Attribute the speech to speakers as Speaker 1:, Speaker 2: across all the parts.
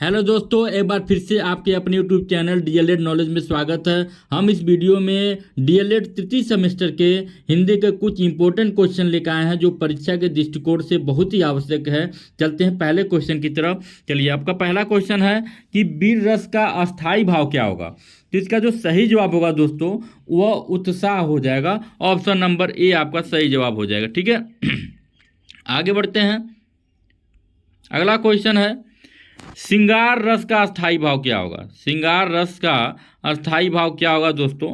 Speaker 1: Hello दोस्तों, एक बार फिर से आपके अपने यूट्यूब चैनल डीएलएड नॉलेज में स्वागत है। हम इस वीडियो में डीएलएड तृतीय सेमेस्टर के हिंदी के कुछ इंपॉर्टेंट क्वेश्चन लेकर आए हैं जो परीक्षा के दृष्टिकोण से बहुत ही आवश्यक है। चलते हैं पहले क्वेश्चन की तरफ। चलिए, आपका पहला क्वेश्चन है कि वीर रस का अस्थायी भाव क्या होगा। तो इसका जो सही जवाब होगा दोस्तों वह उत्साह हो जाएगा। ऑप्शन नंबर ए आपका सही जवाब हो जाएगा। ठीक है, आगे बढ़ते हैं। अगला क्वेश्चन है, श्रृंगार रस का अस्थाई भाव क्या होगा। श्रृंगार रस का अस्थाई भाव क्या होगा दोस्तों।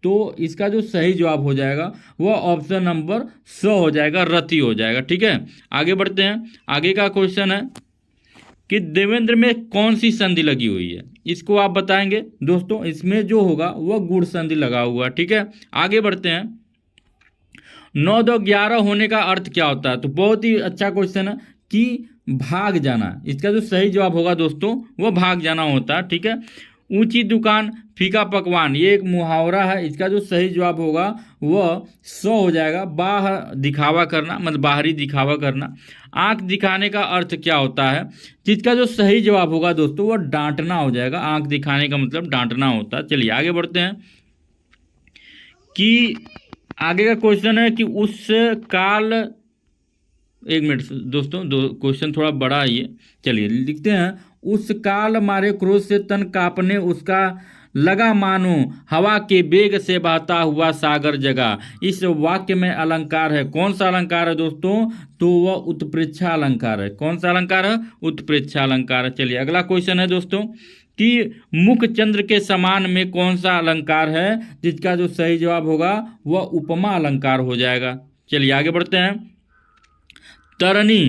Speaker 1: तो इसका जो सही जवाब हो जाएगा वह ऑप्शन नंबर 100 हो जाएगा, रति हो जाएगा। ठीक है, आगे बढ़ते हैं। आगे का क्वेश्चन है कि देवेंद्र में कौन सी संधि लगी हुई है। इसको आप बताएंगे दोस्तों। इसमें जो होगा वह गुण संधि लगा हुआ। ठीक है, आगे बढ़ते हैं। 9 2 11 होने का अर्थ क्या होता है। तो बहुत ही अच्छा क्वेश्चन है कि भाग जाना। इसका जो सही जवाब होगा दोस्तों वह भाग जाना होता है। ठीक है, ऊंची दुकान फीका पकवान ये एक मुहावरा है। इसका जो सही जवाब होगा वह 100 हो जाएगा। बाहर दिखावा करना मतलब बाहरी दिखावा करना। आंख दिखाने का अर्थ क्या होता है। जिसका जो सही जवाब होगा दोस्तों वह डांटना हो जाएगा। आंख दिखाने का मतलब डांटना होता है। चलिए आगे बढ़ते हैं कि आगे का क्वेश्चन है कि उस काल, एक मिनट दोस्तों, क्वेश्चन थोड़ा बड़ा है ये। चलिए लिखते हैं, उस काल मारे क्रोध से तन कांपने उसका लगा मानो हवा के बेग से बहता हुआ सागर जगा। इस वाक्य में अलंकार है। कौन सा अलंकार है दोस्तों। तो वह उत्प्रेक्षा अलंकार है। कौन सा अलंकार है। उत्प्रेक्षा अलंकार है। चलिए अगला क्वेश्चन है दोस्तों कि मुख चंद्र के समान में कौन सा अलंकार है। जिसका जो सही जवाब होगा वह उपमा अलंकार हो जाएगा। चलिए आगे बढ़ते हैं। तरनी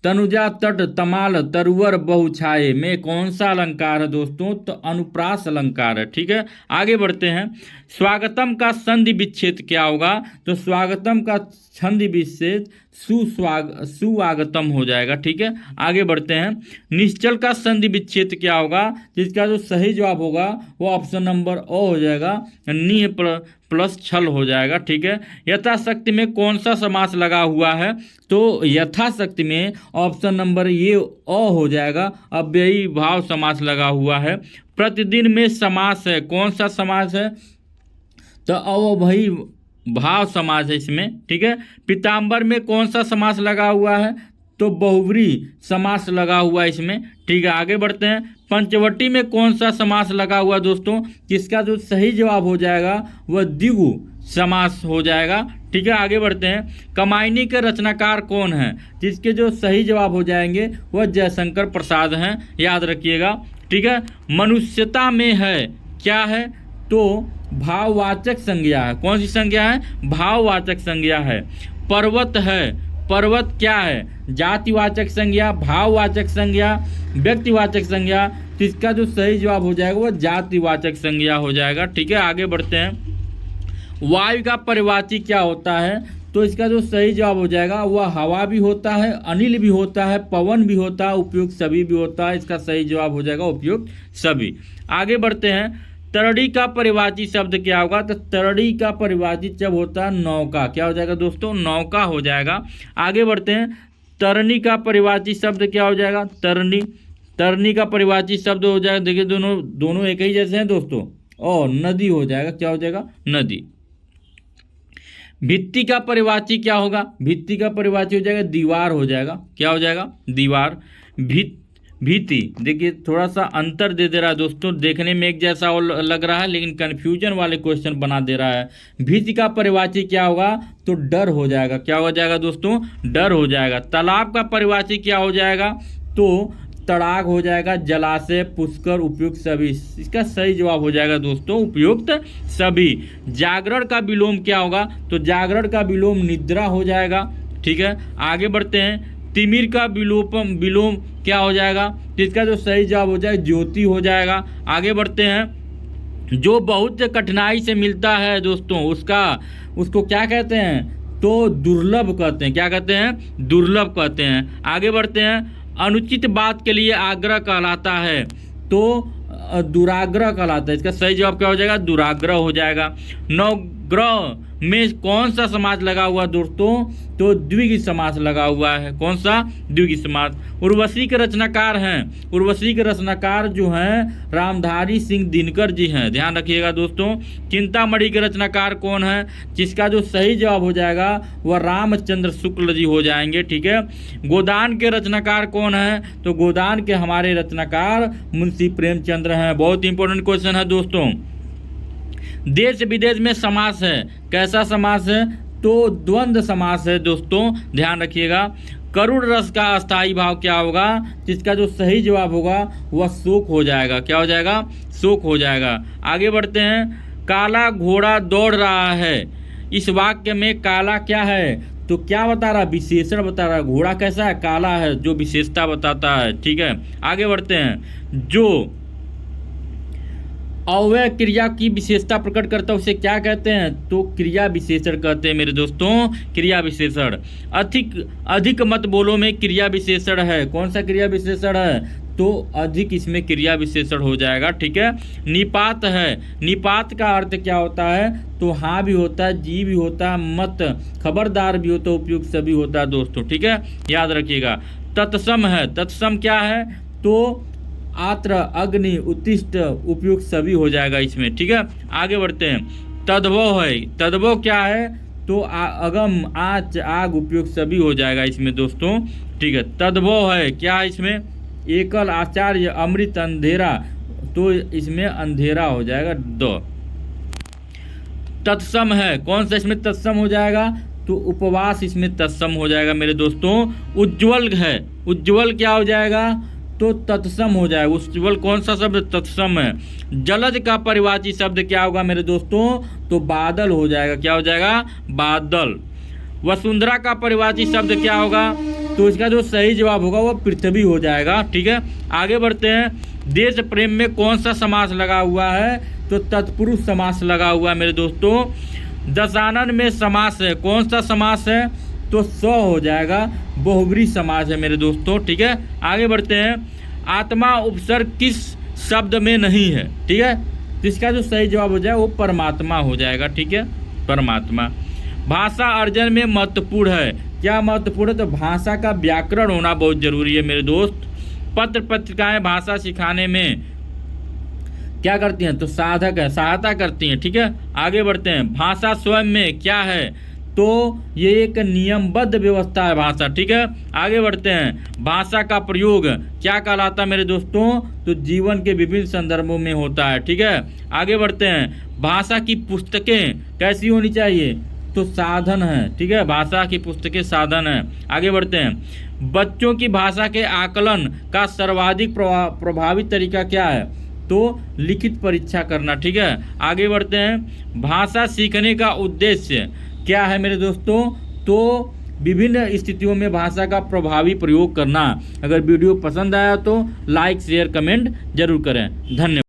Speaker 1: तनुजा तट तमाल तरुवर बहुछाए में कौन सा अलंकार है दोस्तों। तो अनुप्रास अलंकार है। ठीक है, आगे बढ़ते हैं। स्वागतम का संधि विच्छेद क्या होगा। तो स्वागतम का संधि विच्छेद सुआगतम हो जाएगा। ठीक है, आगे बढ़ते हैं। निश्चल का संधि विच्छेद क्या होगा। जिसका जो सही जवाब होगा वो ऑप्शन नंबर ओ हो जाएगा, नी प्लस छल हो जाएगा। ठीक है, यथाशक्ति में कौन सा समास लगा हुआ है। तो यथाशक्ति में ऑप्शन नंबर ये अ हो जाएगा, अव्ययी भाव समास लगा हुआ है। प्रतिदिन में समास है। कौन सा समास है। तो अव्ययी भाव समास है इसमें। ठीक है, पीताम्बर में कौन सा समास लगा हुआ है। तो बहुव्रीहि समास लगा हुआ है इसमें। ठीक है, आगे बढ़ते हैं। पंचवटी में कौन सा समास लगा हुआ दोस्तों। जिसका जो सही जवाब हो जाएगा वह द्विगु समास हो जाएगा। ठीक है, आगे बढ़ते हैं। कमायनी के रचनाकार कौन है। जिसके जो सही जवाब हो जाएंगे वह जयशंकर प्रसाद हैं, याद रखिएगा। ठीक है, मनुष्यता में है क्या है। तो भाववाचक संज्ञा है। कौन सी संज्ञा है। भाववाचक संज्ञा है। पर्वत है। पर्वत क्या है। जातिवाचक संज्ञा, भाववाचक संज्ञा, व्यक्तिवाचक संज्ञा। तो इसका जो सही जवाब हो जाएगा वह जातिवाचक संज्ञा हो जाएगा। ठीक है, आगे बढ़ते हैं। वायु का परिवाची क्या होता है। तो इसका जो सही जवाब हो जाएगा वह हवा भी होता है, अनिल भी होता है, पवन भी होता है, उपयुक्त सभी भी होता है। इसका सही जवाब हो जाएगा उपयुक्त सभी। आगे बढ़ते हैं। तरड़ी का परिवाची शब्द क्या होगा। तो तरड़ी का परिवाची जब होता है नौका, क्या हो जाएगा दोस्तों, नौका हो जाएगा। आगे बढ़ते हैं। तरनी का परिवाची शब्द क्या हो जाएगा। तरनी। तरनी का परिवाची शब्द हो जाएगा, देखिए दोनों एक ही जैसे हैं दोस्तों, और नदी हो जाएगा। क्या हो जाएगा, नदी। भित्ति का परिवाची क्या होगा। भित्ति का परिवाची हो जाएगा दीवार हो जाएगा। क्या हो जाएगा, दीवार। भीति, देखिए थोड़ा सा अंतर दे रहा है दोस्तों, देखने में एक जैसा लग रहा है लेकिन कंफ्यूजन वाले क्वेश्चन बना दे रहा है। भीति का परिवाची क्या होगा। तो डर हो जाएगा। क्या हो जाएगा दोस्तों, डर हो जाएगा। तालाब का परिवाची क्या हो जाएगा। तो तड़ाग हो जाएगा, जलाशय, पुष्कर, उपयुक्त सभी। इसका सही जवाब हो जाएगा दोस्तों उपयुक्त सभी। जागरण का विलोम क्या होगा। तो जागरण का विलोम निद्रा हो जाएगा। ठीक है, आगे बढ़ते हैं। तिमिर का विलोम क्या हो जाएगा। जिसका जो सही जवाब हो जाएगा ज्योति हो जाएगा। आगे बढ़ते हैं। जो बहुत कठिनाई से मिलता है दोस्तों उसको क्या कहते हैं। तो दुर्लभ कहते हैं। क्या कहते हैं, दुर्लभ कहते हैं। आगे बढ़ते हैं। अनुचित बात के लिए आग्रह कहलाता है। तो दुराग्रह कहलाता है। इसका सही जवाब क्या हो जाएगा, दुराग्रह हो जाएगा। नवग्रह में कौन सा समास लगा हुआ दोस्तों? तो द्विगु समास लगा हुआ है। कौन सा? द्विगु समास। उर्वशी के रचनाकार हैं, उर्वशी के रचनाकार जो हैं रामधारी सिंह दिनकर जी हैं, ध्यान रखिएगा दोस्तों। चिंतामणि के रचनाकार कौन है? जिसका जो सही जवाब हो जाएगा वह रामचंद्र शुक्ल जी हो जाएंगे, ठीक है। गोदान के रचनाकार कौन है? तो गोदान के हमारे रचनाकार मुंशी प्रेमचंद्र हैं। बहुत इंपॉर्टेंट क्वेश्चन है दोस्तों। देश विदेश में समास है, कैसा समास है? तो द्वंद्व समास है दोस्तों, ध्यान रखिएगा। करुण रस का अस्थाई भाव क्या होगा? जिसका जो सही जवाब होगा वह शोक हो जाएगा। क्या हो जाएगा? शोक हो जाएगा। आगे बढ़ते हैं। काला घोड़ा दौड़ रहा है, इस वाक्य में काला क्या है? तो क्या बता रहा? विशेषण बता रहा। घोड़ा कैसा है? काला है, जो विशेषता बताता है, ठीक है। आगे बढ़ते हैं। जो अव्यय क्रिया की विशेषता प्रकट करता है उसे क्या कहते हैं? तो क्रिया विशेषण कहते हैं मेरे दोस्तों, क्रिया विशेषण। अधिक मत बोलो में क्रिया विशेषण है। कौन सा क्रिया विशेषण है? तो अधिक इसमें क्रिया विशेषण हो जाएगा, ठीक है। निपात है, निपात का अर्थ क्या होता है? तो हाँ भी होता है, जी भी होता है, मत खबरदार भी होता है, उपयुक्त सभी होता है दोस्तों, ठीक है, याद रखिएगा। तत्सम है, तत्सम क्या है? तो आत्र, अग्नि, उत्तिष्ठ, उपयुक्त सभी हो जाएगा इसमें, ठीक है। आगे बढ़ते हैं। तद्भव है, तद्भव क्या है? तो अगम, आच, आग, उपयुक्त सभी हो जाएगा इसमें दोस्तों, ठीक है। तद्भव है क्या है इसमें? एकल, आचार्य, अमृत, अंधेरा, तो इसमें अंधेरा हो जाएगा दो। तत्सम है, कौन सा इसमें तत्सम हो जाएगा? तो उपवास इसमें तत्सम हो जाएगा मेरे दोस्तों। उज्ज्वल है, उज्ज्वल क्या हो जाएगा? तो तत्सम हो जाएगा। उज्ज्वल कौन सा शब्द? तत्सम है। जलज का परिवाची शब्द क्या होगा मेरे दोस्तों? तो बादल हो जाएगा। क्या हो जाएगा? बादल। वसुंधरा का परिवाची शब्द क्या होगा? तो इसका जो सही जवाब होगा वो पृथ्वी हो जाएगा, ठीक है। आगे बढ़ते हैं। देश प्रेम में कौन सा समास लगा हुआ है? तो तत्पुरुष समास लगा हुआ है मेरे दोस्तों। दशानन में समास है, कौन सा समास है? तो स हो जाएगा, बहुब्रीहि समास है मेरे दोस्तों, ठीक है। आगे बढ़ते हैं। आत्मा उपसर्ग किस शब्द में नहीं है? ठीक है, जिसका जो सही जवाब हो जाए वो परमात्मा हो जाएगा, ठीक है, परमात्मा। भाषा अर्जन में महत्वपूर्ण है, क्या महत्वपूर्ण है? तो भाषा का व्याकरण होना बहुत जरूरी है मेरे दोस्त। पत्र पत्रिकाएं भाषा सिखाने में क्या करती हैं? तो साधक है, सहायता करती हैं, ठीक है। आगे बढ़ते हैं। भाषा स्वयं में क्या है? तो ये एक नियमबद्ध व्यवस्था है भाषा, ठीक है। आगे बढ़ते हैं। भाषा का प्रयोग क्या कहलाता है मेरे दोस्तों? तो जीवन के विभिन्न संदर्भों में होता है, ठीक है। आगे बढ़ते हैं। भाषा की पुस्तकें कैसी होनी चाहिए? तो साधन है, ठीक है, भाषा की पुस्तकें साधन है। आगे बढ़ते हैं। बच्चों की भाषा के आकलन का सर्वाधिक प्रभावी तरीका क्या है? तो लिखित परीक्षा करना, ठीक है। आगे बढ़ते हैं। भाषा सीखने का उद्देश्य क्या है मेरे दोस्तों? तो विभिन्न स्थितियों में भाषा का प्रभावी प्रयोग करना। अगर वीडियो पसंद आया तो लाइक, शेयर, कमेंट जरूर करें। धन्यवाद।